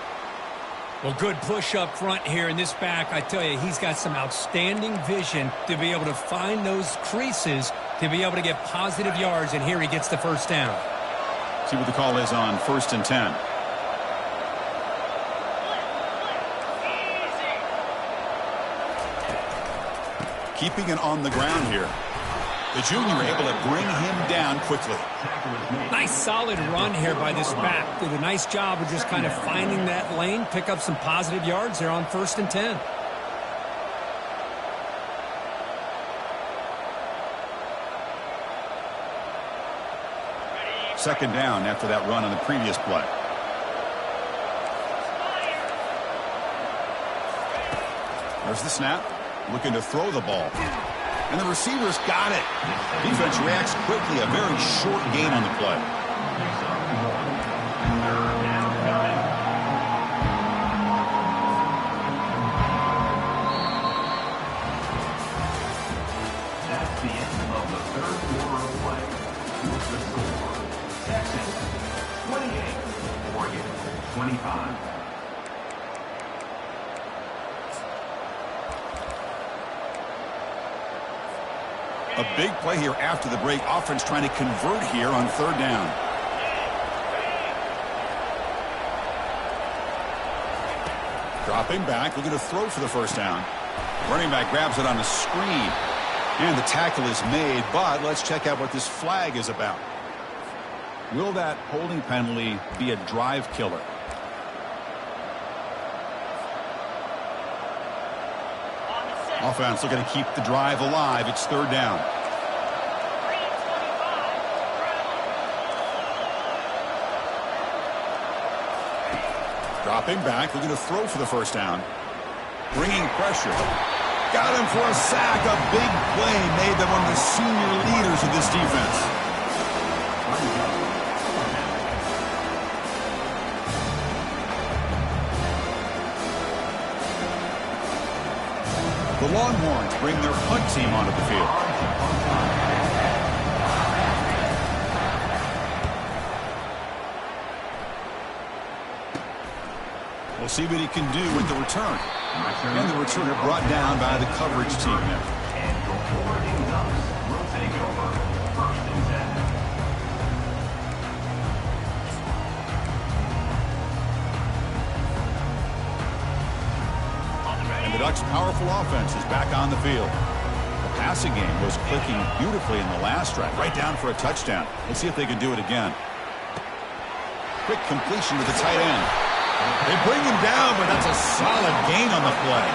Well, good push up front here in this back. I tell you, he's got some outstanding vision to be able to find those creases to be able to get positive yards, and here he gets the first down. See what the call is on 1st and 10. Keeping it on the ground here. The junior able to bring him down quickly. Nice solid run here by this back. Did a nice job of just kind of finding that lane, pick up some positive yards there on 1st and 10. second down after that run on the previous play. There's the snap. Looking to throw the ball. And the receivers got it. Defense reacts quickly. A very short gain on the play. That's the end of the third quarter of play. With the score, Texas 28, Oregon 25. A big play here after the break. Offense trying to convert here on third down. Dropping back, looking to throw for the first down. Running back grabs it on the screen. And the tackle is made, but let's check out what this flag is about. Will that holding penalty be a drive killer? Offense looking to keep the drive alive. It's third down. Dropping back, looking to throw for the first down. Bringing pressure. Got him for a sack. A big play made by one of the senior leaders of this defense. The Longhorns bring their punt team onto the field. We'll see what he can do with the return. And the returner brought down by the coverage team there. And before things up, we'll take over first and 10. And the Ducks' powerful offense is back on the field. The passing game was clicking beautifully in the last drive, right down for a touchdown. Let's see if they can do it again. Quick completion to the tight end. They bring him down, but that's a solid gain on the play.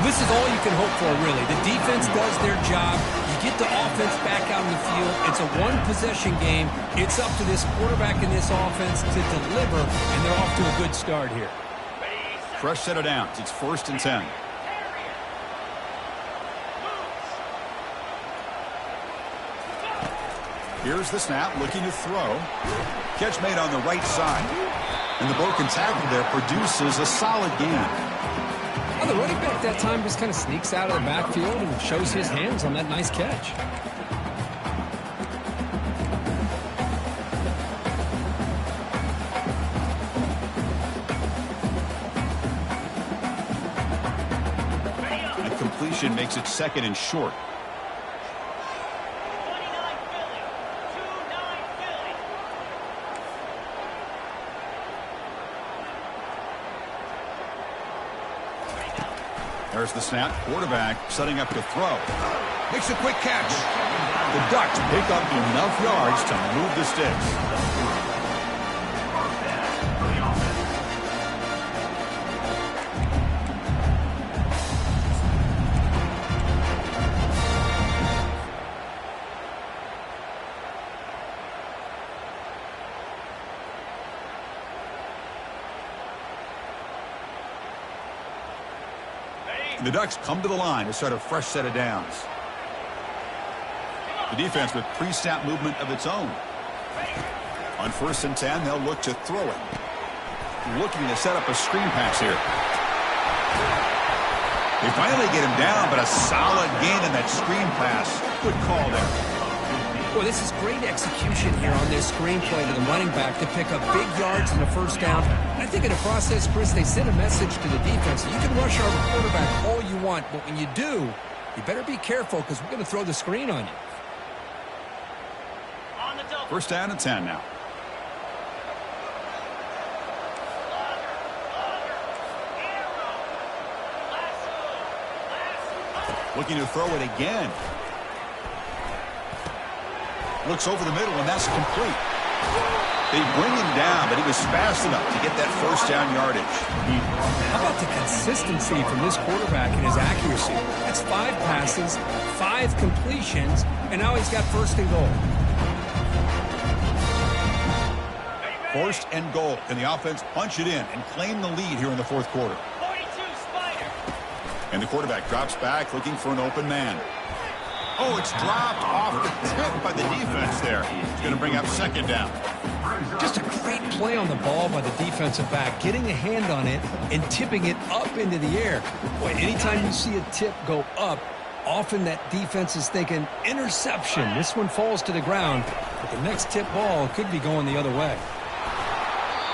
This is all you can hope for, really. The defense does their job. You get the offense back out in the field. It's a one-possession game. It's up to this quarterback and this offense to deliver, and they're off to a good start here. Fresh set of downs. It's 1st and 10. Here's the snap, looking to throw. Catch made on the right side. And the broken tackle there produces a solid gain. Well, the running back that time just kind of sneaks out of the backfield and shows his hands on that nice catch. And completion makes it 2nd and short. There's the snap. Quarterback setting up to throw. Makes a quick catch. The Ducks pick up enough yards to move the sticks. The Ducks come to the line to start a fresh set of downs. The defense with pre-snap movement of its own. On 1st and 10, they'll look to throw it. Looking to set up a screen pass here. They finally get him down, but a solid gain in that screen pass. Good call there. Boy, this is great execution here on this screenplay to the running back to pick up big yards in the first down. I think in the process, Chris, they sent a message to the defense. You can rush our quarterback all you want, but when you do, you better be careful because we're going to throw the screen on you. 1st down and 10 now. Looking to throw it again. Looks over the middle, and that's complete. They bring him down, but he was fast enough to get that first down yardage. How about the consistency from this quarterback and his accuracy? That's 5 passes, 5 completions, and now he's got 1st and goal. First and goal. Can the offense punch it in and claim the lead here in the fourth quarter? 42, Spider. And the quarterback drops back looking for an open man. Oh, it's dropped off the tip by the defense there. It's going to bring up second down. Just a great play on the ball by the defensive back, getting a hand on it and tipping it up into the air. Boy, anytime you see a tip go up, often that defense is thinking interception. This one falls to the ground, but the next tip ball could be going the other way.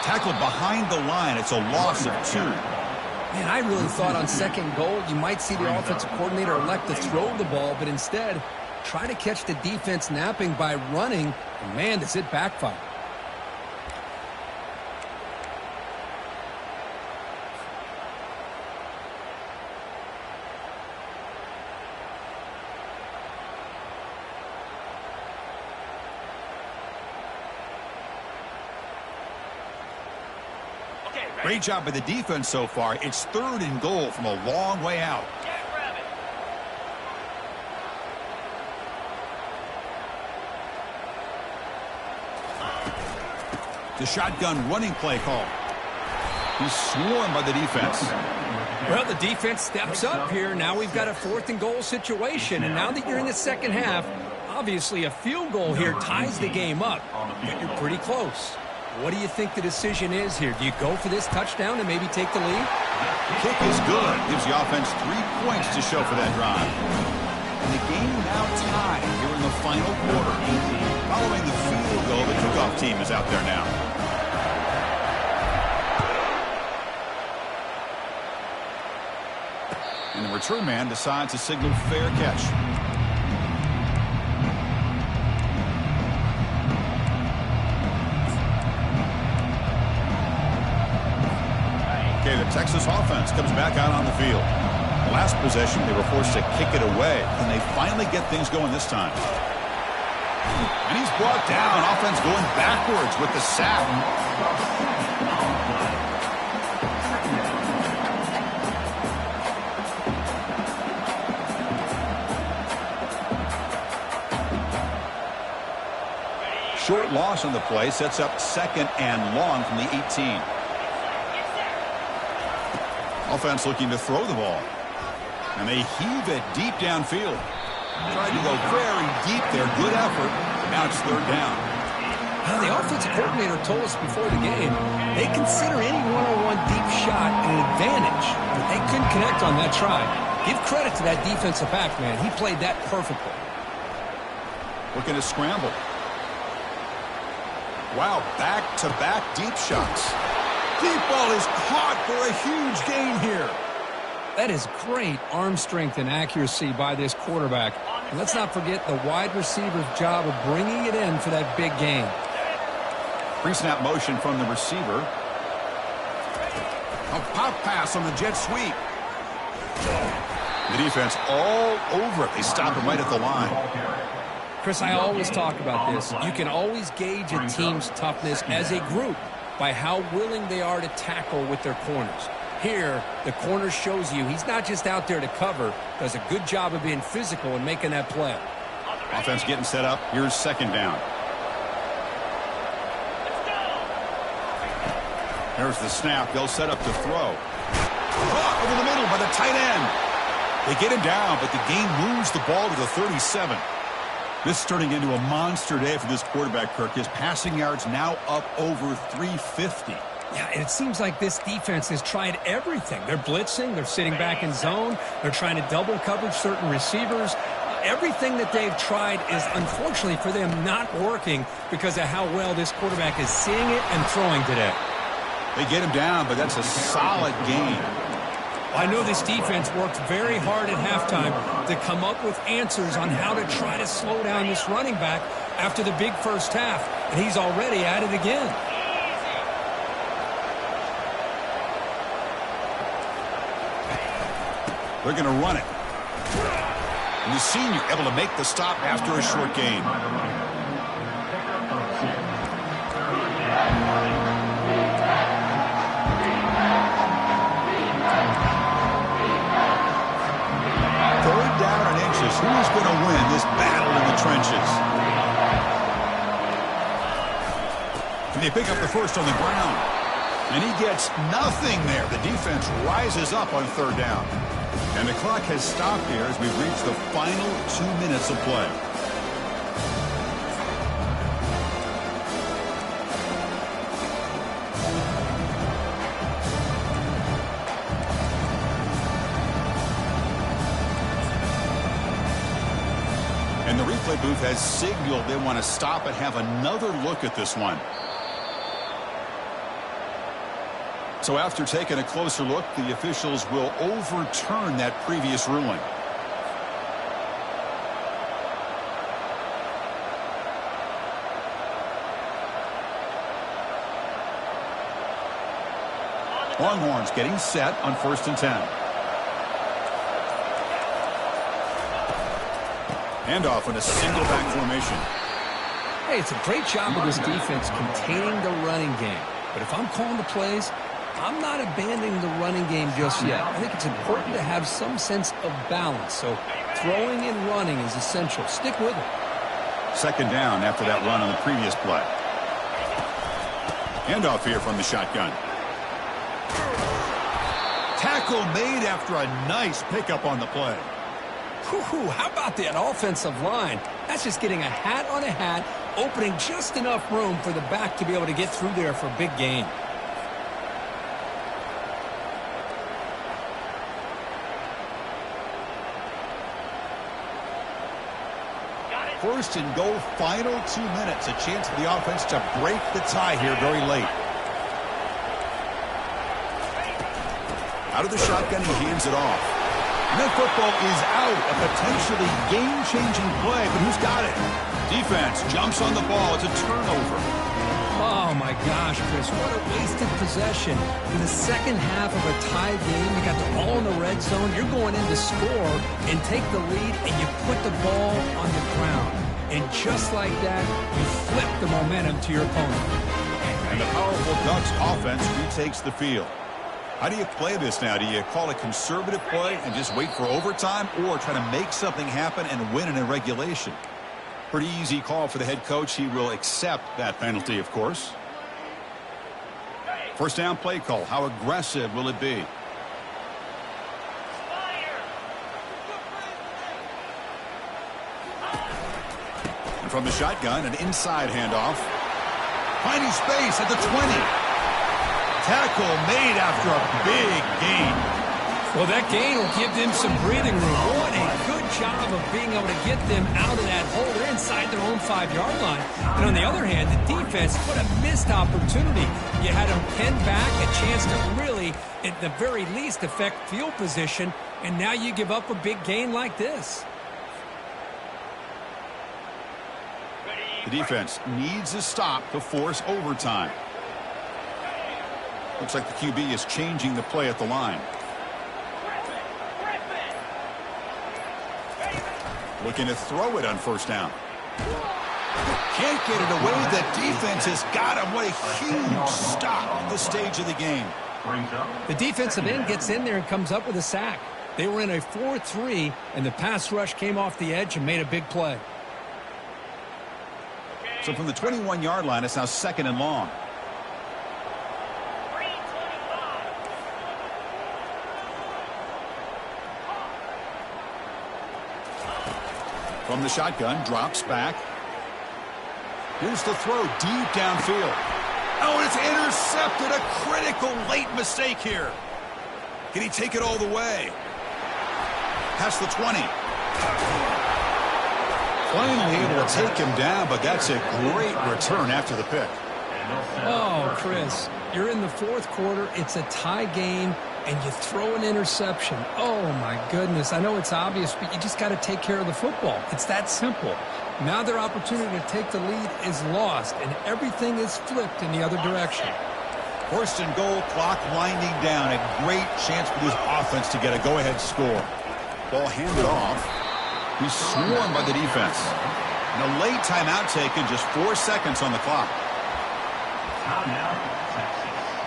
Tackled behind the line. It's a loss of 2. Man, I really thought on second goal you might see the offensive coordinator elect to throw the ball, but instead try to catch the defense napping by running, and man, does it backfire. Great job by the defense so far. It's third and goal from a long way out. The shotgun running play call. He's swarmed by the defense. Well, the defense steps up here. Now we've got a fourth and goal situation. And now that you're in the second half, obviously a field goal here ties the game up. But you're pretty close. What do you think the decision is here? Do you go for this touchdown and maybe take the lead? Kick is good. Gives the offense 3 points to show for that drive. And the game now tied here in the final quarter. Following the field goal, the kickoff team is out there now. And the return man decides to signal fair catch. Okay, the Texas offense comes back out on the field. Last possession, they were forced to kick it away, and they finally get things going this time. And he's brought down. Offense going backwards with the sack. Short loss on the play sets up second and long from the 18. Offense looking to throw the ball. And they heave it deep downfield. Tried to go very deep there. Good effort. Now it's third down. Now, the offensive coordinator told us before the game they consider any one-on-one deep shot an advantage, but they couldn't connect on that try. Give credit to that defensive back, man. He played that perfectly. Looking to scramble. Wow, back-to-back deep shots. Deep ball is caught for a huge gain here. That is great arm strength and accuracy by this quarterback. And let's not forget the wide receiver's job of bringing it in for that big gain. Pre-snap motion from the receiver. A pop pass on the jet sweep. The defense all over it. They stop him right at the line. Chris, I always talk about this. You can always gauge a team's toughness as a group by how willing they are to tackle with their corners. Here, the corner shows you he's not just out there to cover, does a good job of being physical and making that play. Offense getting set up. Here's second down. There's the snap. They'll set up to throw. Caught over the middle by the tight end. They get him down, but the game moves the ball to the 37. This is turning into a monster day for this quarterback, Kirk. His passing yards now up over 350. Yeah, and it seems like this defense has tried everything. They're blitzing. They're sitting back in zone. They're trying to double coverage certain receivers. Everything that they've tried is, unfortunately for them, not working because of how well this quarterback is seeing it and throwing today. They get him down, but that's a solid game. I know this defense worked very hard at halftime to come up with answers on how to try to slow down this running back after the big first half, and he's already at it again. They're going to run it. And the senior able to make the stop after a short gain. Third down and inches. Who's going to win this battle in the trenches? they pick up the first on the ground. And he gets nothing there. The defense rises up on third down. And the clock has stopped here as we've reached the final 2 minutes of play. And the replay booth has signaled they want to stop and have another look at this one. So after taking a closer look, the officials will overturn that previous ruling. Longhorns getting set on 1st and 10. Handoff in a single back formation. Hey, it's a great job of this defense containing the running game. But if I'm calling the plays, I'm not abandoning the running game just yet. I think it's important to have some sense of balance. So throwing and running is essential. Stick with it. 2nd down after that run on the previous play. Handoff here from the shotgun. Tackle made after a nice pickup on the play. Whew, how about that offensive line? That's just getting a hat on a hat, opening just enough room for the back to be able to get through there for a big gain. First and goal, final 2 minutes. A chance for the offense to break the tie here very late. Out of the shotgun, he hands it off. And that football is out. A potentially game-changing play, but who's got it? Defense jumps on the ball. It's a turnover. Oh, my gosh, Chris, what a wasted possession. In the second half of a tie game, you got the ball in the red zone. You're going in to score and take the lead, and you put the ball on the ground. And just like that, you flip the momentum to your opponent. And the powerful Ducks offense retakes the field. How do you play this now? Do you call a conservative play and just wait for overtime, or try to make something happen and win it in regulation? Pretty easy call for the head coach. He will accept that penalty, of course. 1st down play call. How aggressive will it be? And from the shotgun, an inside handoff. Finding space at the 20. Tackle made after a big gain. Well, that gain will give them some breathing room. What a good job of being able to get them out of that hole. They're inside their own 5-yard line. And on the other hand, the defense, what a missed opportunity. You had them pinned back, a chance to really, at the very least, affect field position. And now you give up a big gain like this. The defense needs a stop to force overtime. Looks like the QB is changing the play at the line. Looking to throw it on 1st down. Can't get it away. The defense has got him. What a huge stop at this stage of the game. The defensive end gets in there and comes up with a sack. They were in a 4-3, and the pass rush came off the edge and made a big play. So from the 21-yard line, it's now 2nd and long. From the shotgun, drops back. Here's the throw deep downfield. Oh, and it's intercepted. A critical late mistake here. Can he take it all the way? Past the 20. Finally able to take him down, but that's a great return after the pick. Oh, Chris, you're in the 4th quarter. It's a tie game, and you throw an interception. Oh, my goodness. I know it's obvious, but you just got to take care of the football. It's that simple. Now their opportunity to take the lead is lost, and everything is flipped in the other direction. 1st and goal, clock winding down. A great chance for this offense to get a go-ahead score. Ball handed off. He's swarmed by the defense. And a late timeout taken, just 4 seconds on the clock.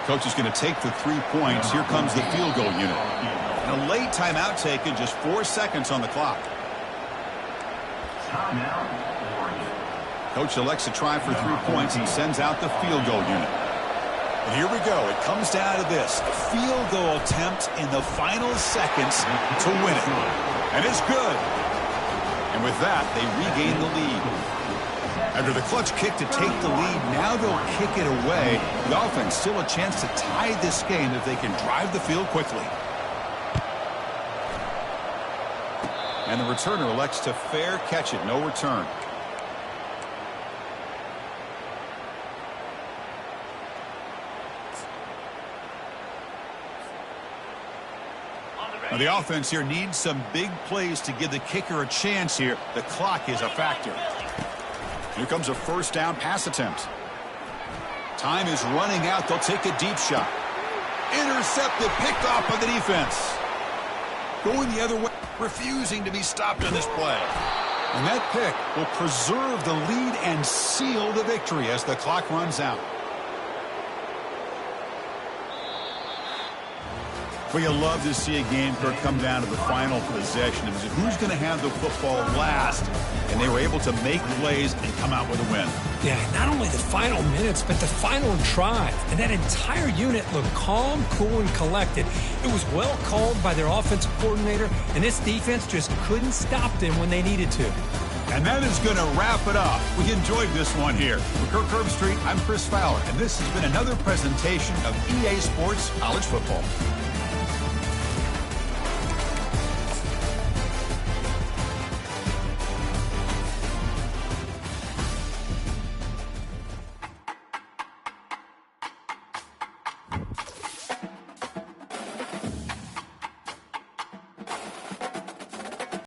Coach is going to take the 3 points. Here comes the field goal unit. And a late timeout taken, just 4 seconds on the clock. Coach elects to try for 3 points. He sends out the field goal unit. And here we go. It comes down to this. A field goal attempt in the final seconds to win it. And it's good. And with that, they regain the lead. After the clutch kick to take the lead, now they'll kick it away. The offense still a chance to tie this game if they can drive the field quickly. And the returner elects to fair catch it. No return. Now the offense here needs some big plays to give the kicker a chance here. The clock is a factor. Here comes a first down pass attempt. Time is running out. They'll take a deep shot. Intercepted, picked off by the defense. Going the other way, refusing to be stopped on this play. And that pick will preserve the lead and seal the victory as the clock runs out. Well, you love to see a game come down to the final possession. Who's going to have the football last? And they were able to make plays and come out with a win. Yeah, not only the final minutes, but the final drive. And that entire unit looked calm, cool, and collected. It was well called by their offensive coordinator, and this defense just couldn't stop them when they needed to. And that is going to wrap it up. We enjoyed this one here. For Kirk Herbstreit, I'm Chris Fowler, and this has been another presentation of EA Sports College Football.